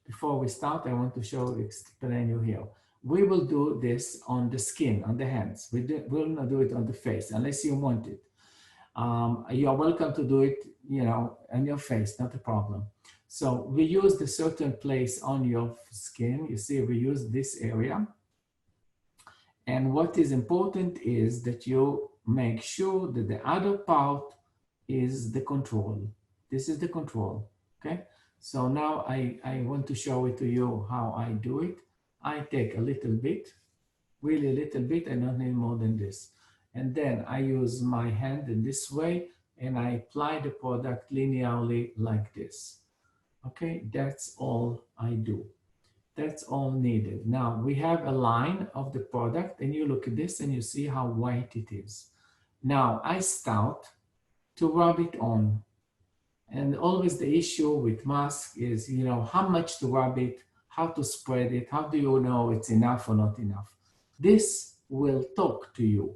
before we start, I want to explain you here. We will do this on the skin, on the hands. We will not do it on the face unless you want it. You are welcome to do it, on your face, not a problem. So we use the certain place on your skin. You see, we use this area. And what is important is that you make sure that the other part is the control. This is the control, okay? So now I want to show it to you how I do it. I take a little bit, really a little bit. I don't need more than this. And then I use my hand in this way and I apply the product linearly like this. Okay, that's all I do. That's all needed. Now we have a line of the product and you look at this and you see how white it is. Now I start to rub it on. And always the issue with mask is, how much to rub it, how to spread it, how do you know it's enough or not enough? This will talk to you.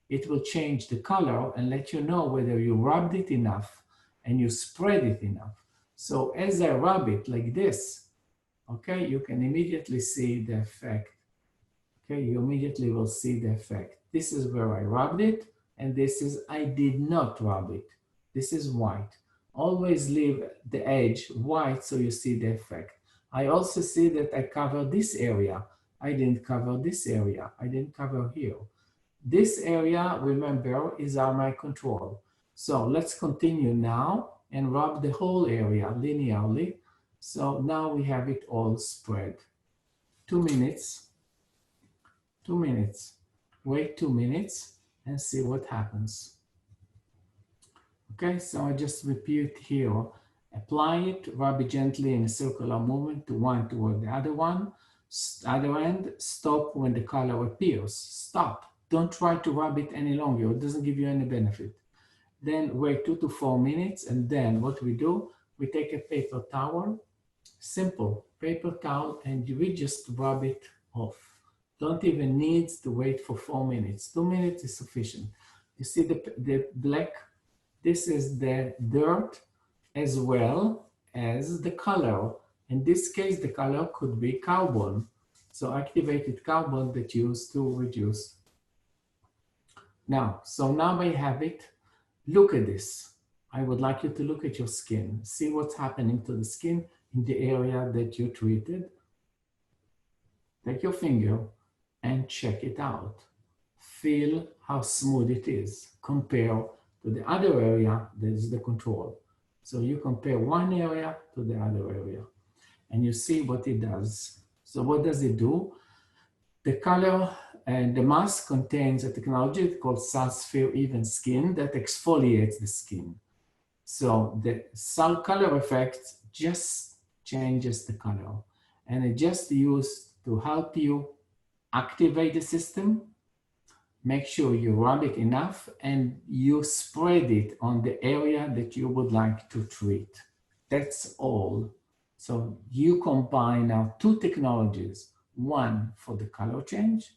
It will change the color and let you know whether you rubbed it enough and you spread it enough. So as I rub it like this, okay, you can immediately see the effect. Okay, you immediately will see the effect. This is where I rubbed it, and this is I did not rub it. This is white. Always leave the edge white so you see the effect. I also see that I cover this area. I didn't cover this area. I didn't cover here. This area, remember, is my control. So let's continue now and rub the whole area linearly. So now we have it all spread. 2 minutes. 2 minutes. Wait 2 minutes and see what happens. Okay, so I just repeat here. Apply it, rub it gently in a circular movement to one toward the other one. Other end, stop when the color appears. Stop. Don't try to rub it any longer. It doesn't give you any benefit. Then wait 2 to 4 minutes, and then what we do, we take a paper towel, simple paper towel, and we just rub it off. Don't even need to wait for 4 minutes. 2 minutes is sufficient. You see the black, this is the dirt as well as the color. In this case, the color could be carbon. So activated carbon that used to reduce. Now I have it. Look at this. I would like you to look at your skin. See what's happening to the skin in the area that you treated. Take your finger and check it out. Feel how smooth it is. Compare to the other area that is the control. So you compare one area to the other area and you see what it does. So what does it do? The color and the mask contains a technology called SalSphere Even Skin that exfoliates the skin. So the Sal color effect just changes the color, and it just used to help you activate the system, make sure you rub it enough, and you spread it on the area that you would like to treat. That's all. So you combine now two technologies, one for the color change,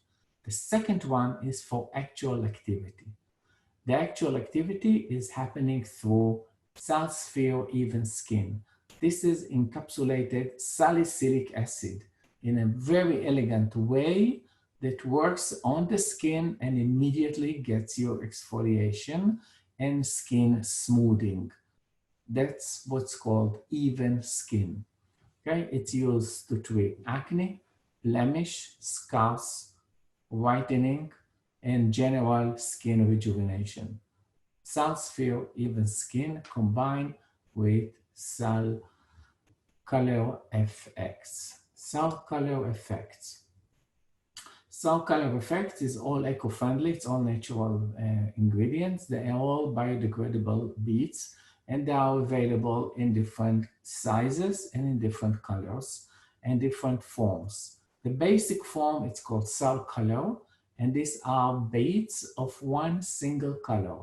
the second one is for actual activity. The actual activity is happening through SalSphere Even Skin. This is encapsulated salicylic acid in a very elegant way that works on the skin and immediately gets your exfoliation and skin smoothing. That's what's called even skin. Okay, it's used to treat acne, blemish, scars, whitening, and general skin rejuvenation. SalSphere Even Skin combined with Sal Color FX. Sal Color Effects. Sal Color Effects is all eco-friendly, it's all natural ingredients. They are all biodegradable beads, and they are available in different sizes and in different colors and different forms. The basic form, it's called Sal Color, and these are beads of one single color.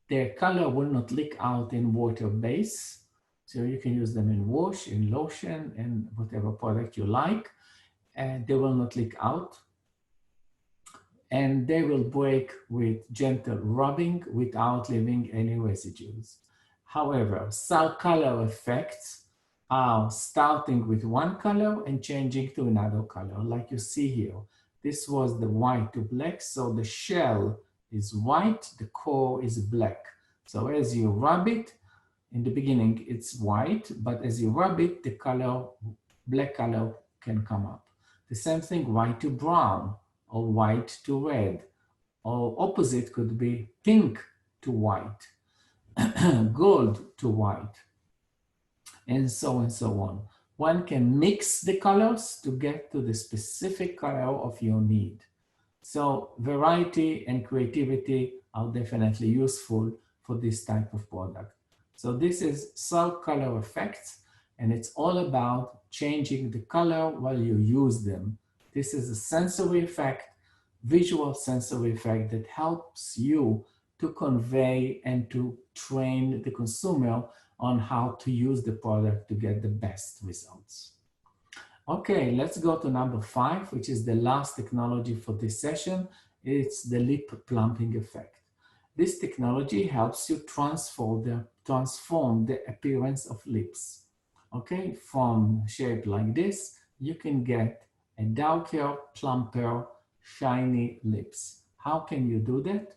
Their color will not leak out in water base, so you can use them in wash, in lotion, and whatever product you like, and they will not leak out. And they will break with gentle rubbing without leaving any residues. However, Sal color effects are starting with one color and changing to another color, like you see here. This was the white to black, so the shell is white, the core is black. So as you rub it, in the beginning it's white, but as you rub it, the color, black color can come up. The same thing, white to brown, or white to red, or opposite could be pink to white, gold to white, and so on. One can mix the colors to get to the specific color of your need. So variety and creativity are definitely useful for this type of product. So this is Sal Color Effects, and it's all about changing the color while you use them. This is a sensory effect, visual sensory effect that helps you to convey and to train the consumer on how to use the product to get the best results. Okay, let's go to number 5, which is the last technology for this session. It's the lip plumping effect. This technology helps you transform the appearance of lips. Okay, from shape like this, you can get a darker, plumper, shiny lips. How can you do that?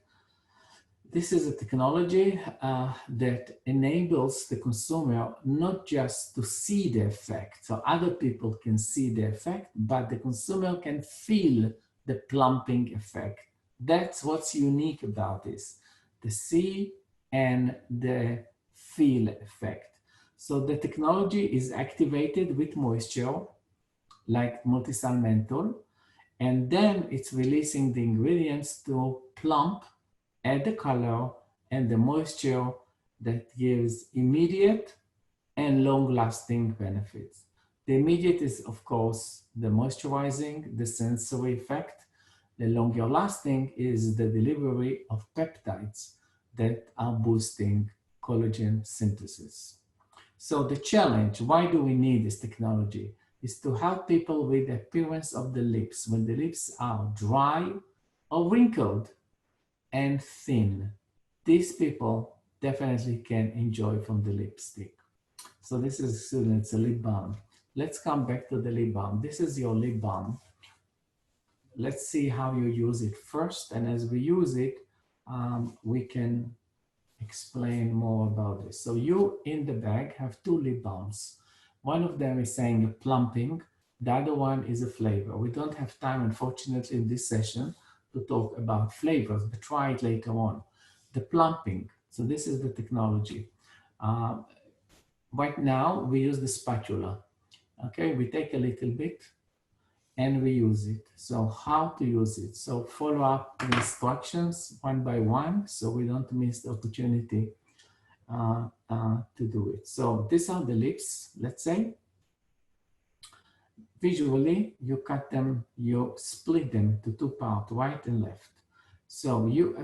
This is a technology that enables the consumer not just to see the effect, so other people can see the effect, but the consumer can feel the plumping effect. That's what's unique about this, the see and the feel effect. So the technology is activated with moisture, like MultiSal Menthol, and then it's releasing the ingredients to plump, add the color and the moisture that gives immediate and long-lasting benefits. The immediate is, of course, the moisturizing, the sensory effect. The longer lasting is the delivery of peptides that are boosting collagen synthesis. So the challenge, why do we need this technology, is to help people with the appearance of the lips when the lips are dry or wrinkled and thin. These people definitely can enjoy from the lipstick. So this is, it's a lip balm. Let's come back to the lip balm. This is your lip balm. Let's see how you use it first. And as we use it, we can explain more about this. So you in the bag have two lip balms. One of them is saying a plumping. The other one is a flavor. We don't have time, unfortunately, in this session to talk about flavors, but try it later on. The plumping. So this is the technology. Right now, we use the spatula. Okay, we take a little bit and we use it. So how to use it? So follow up the instructions one by one so we don't miss the opportunity to do it. So these are the lips, let's say. Visually, you cut them, you split them to two parts, right and left. So you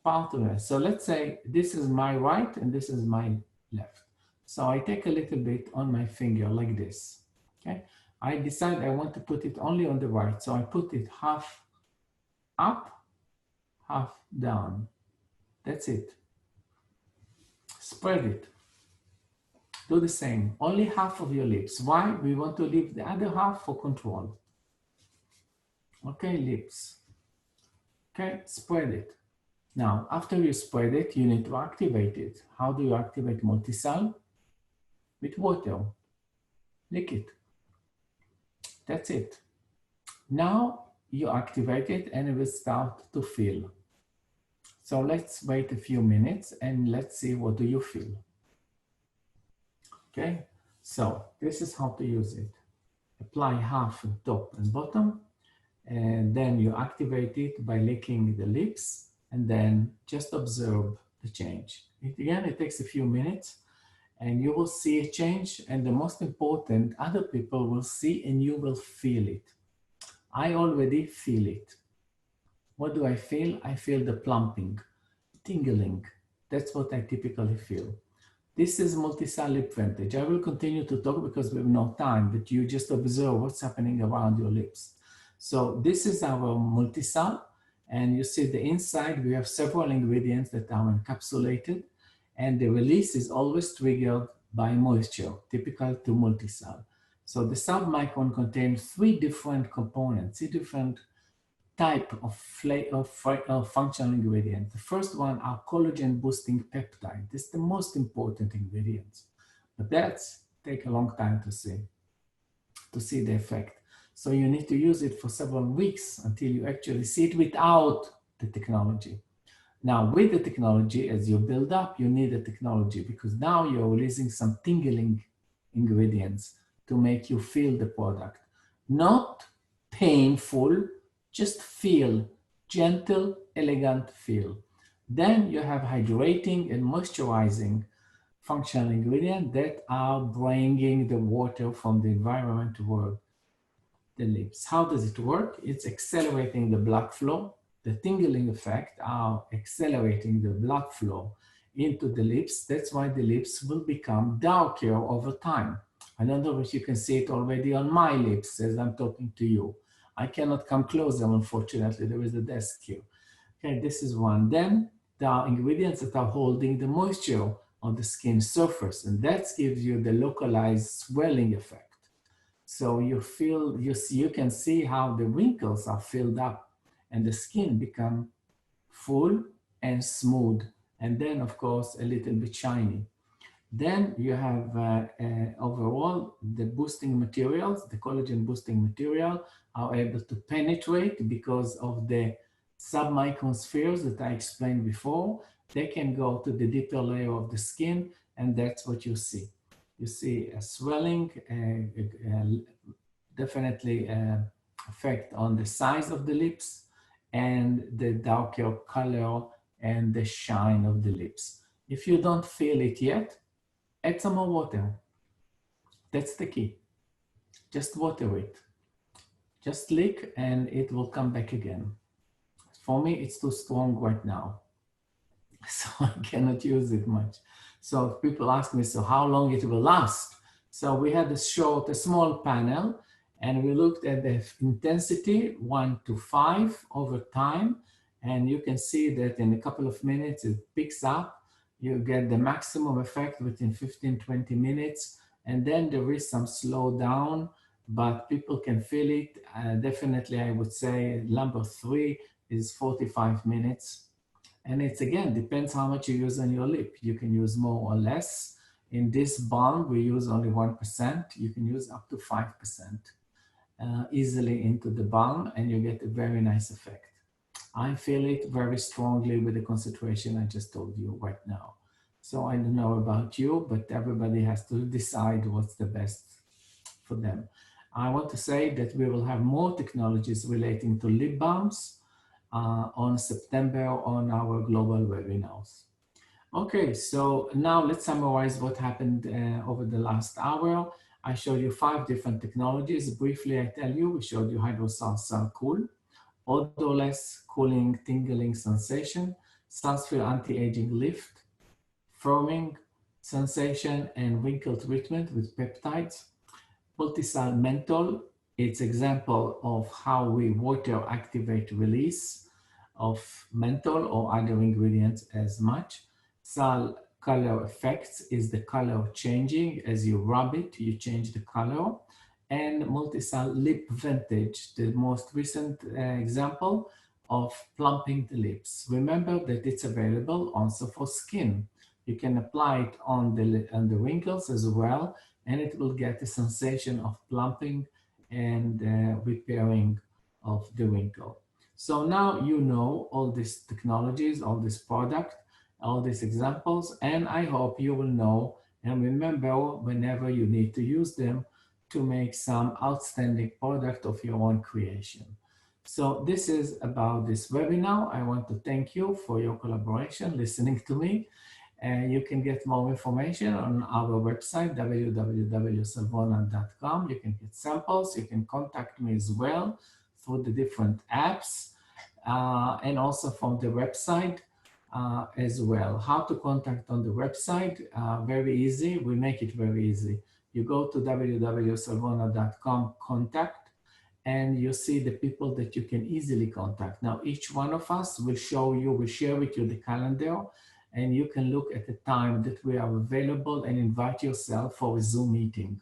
part of it. So let's say this is my right and this is my left. So I take a little bit on my finger like this, okay? I decide I want to put it only on the right. So I put it half up, half down. That's it. Spread it. Do the same. Only half of your lips. Why? We want to leave the other half for control. Okay, lips. Okay, spread it. Now, after you spread it, you need to activate it. How do you activate MultiSal? With water. Lick it. That's it. Now you activate it and it will start to fill. So let's wait a few minutes and let's see what do you feel. Okay, so this is how to use it. Apply half on top and bottom, and then you activate it by licking the lips and then just observe the change. It takes a few minutes and you will see a change, and the most important, other people will see and you will feel it. I already feel it. What do I feel? I feel the plumping, tingling. That's what I typically feel. This is MultiSal Lip Vantage. I will continue to talk because we have no time, but you just observe what's happening around your lips. So this is our MultiSal, and you see the inside, we have several ingredients that are encapsulated, and the release is always triggered by moisture, typical to MultiSal. So the submicron contains three different components, three different type of functional ingredients. The first one are collagen boosting peptide. This is the most important ingredient, but that's take a long time to see the effect. So you need to use it for several weeks until you actually see it without the technology. Now with the technology, as you build up, you need the technology because now you're releasing some tingling ingredients to make you feel the product. Not painful, just feel, gentle, elegant feel. Then you have hydrating and moisturizing functional ingredients that are bringing the water from the environment toward the lips. How does it work? It's accelerating the blood flow. The tingling effect are accelerating the blood flow into the lips. That's why the lips will become darker over time. I don't know if you can see it already on my lips as I'm talking to you. I cannot come closer, unfortunately. There is a desk here. Okay, this is one. Then there are ingredients that are holding the moisture on the skin surface, and that gives you the localized swelling effect. So you can see how the wrinkles are filled up and the skin become full and smooth, and then of course a little bit shiny. Then you have overall the boosting materials, the collagen boosting material are able to penetrate because of the submicron spheres that I explained before. They can go to the deeper layer of the skin, and that's what you see. You see a swelling, definitely effect on the size of the lips and the darker color and the shine of the lips. If you don't feel it yet, add some more water. That's the key. Just water it. Just lick and it will come back again. For me, it's too strong right now, so I cannot use it much. So people ask me, so how long it will last? So we had a small panel, and we looked at the intensity 1 to 5 over time. And you can see that in a couple of minutes, it picks up. You get the maximum effect within 15-20 minutes, and then there is some slowdown, but people can feel it. Definitely, I would say number 3 is 45 minutes. And it's, again, depends how much you use on your lip. You can use more or less. In this balm, we use only 1%. You can use up to 5% easily into the balm, and you get a very nice effect. I feel it very strongly with the concentration I just told you right now. So I don't know about you, but everybody has to decide what's the best for them. I want to say that we will have more technologies relating to lip balms on September on our global webinars. Okay, so now let's summarize what happened over the last hour. I showed you 5 different technologies. Briefly, I tell you, we showed you HydroSal SalCool, odorless, cooling, tingling sensation, SalSphere anti-aging lift, firming sensation, and wrinkle treatment with peptides. MultiSal Menthol, it's example of how we water activate release of menthol or other ingredients as much. Sal color effects is the color changing. As you rub it, you change the color. And MultiSal Lip Vantage, the most recent example of plumping the lips. Remember that it's available also for skin. You can apply it on the wrinkles as well, and it will get a sensation of plumping and repairing of the wrinkle. So now you know all these technologies, all this product, all these examples, and I hope you will know and remember whenever you need to use them to make some outstanding product of your own creation. So this is about this webinar. I want to thank you for your collaboration, listening to me. And you can get more information on our website, www.salvona.com. You can get samples. You can contact me as well through the different apps and also from the website as well. How to contact on the website? Very easy. We make it very easy. You go to www.salvona.com contact, and you see the people that you can easily contact. Now, each one of us will show you, will share with you the calendar, and you can look at the time that we are available and invite yourself for a Zoom meeting.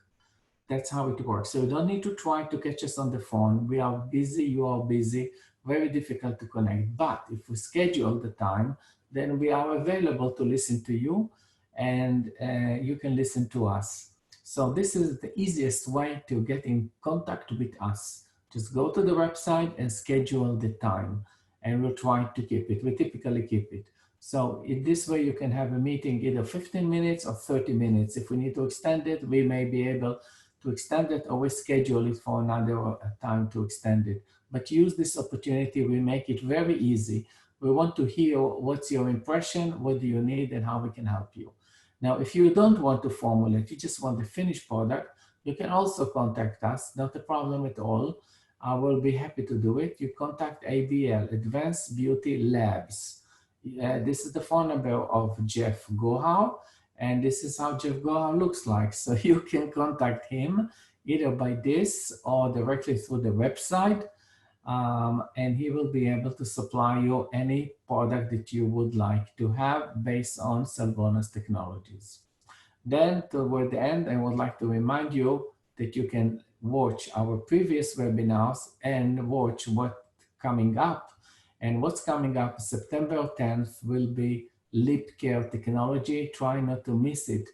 That's how it works. So you don't need to try to catch us on the phone. We are busy, you are busy, very difficult to connect. But if we schedule the time, then we are available to listen to you, and you can listen to us. So this is the easiest way to get in contact with us. Just go to the website and schedule the time, and we'll try to keep it. We typically keep it. So in this way, you can have a meeting either 15 minutes or 30 minutes. If we need to extend it, we may be able to extend it, or we schedule it for another time to extend it. But use this opportunity. We make it very easy. We want to hear what's your impression, what do you need, and how we can help you. Now, if you don't want to formulate, you just want the finished product, you can also contact us, not a problem at all. I will be happy to do it. You contact ABL, Advanced Beauty Labs. This is the phone number of Jeff Gohar, and this is how Jeff Gohar looks like. So you can contact him either by this or directly through the website, and he will be able to supply you any product that you would like to have based on Salvona's technologies. Then toward the end, I would like to remind you that you can watch our previous webinars and watch what's coming up. And what's coming up September 10th will be lip care technology. Try not to miss it.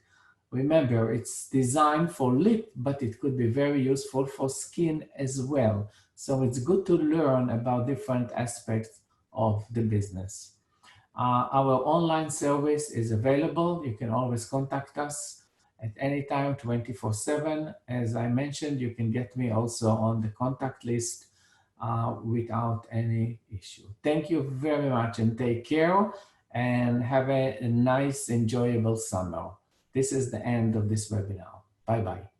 Remember, it's designed for lip, but it could be very useful for skin as well. So it's good to learn about different aspects of the business. Our online service is available. You can always contact us at any time, 24/7. As I mentioned, you can get me also on the contact list without any issue. Thank you very much, and take care, and have a nice, enjoyable summer. This is the end of this webinar. Bye-bye.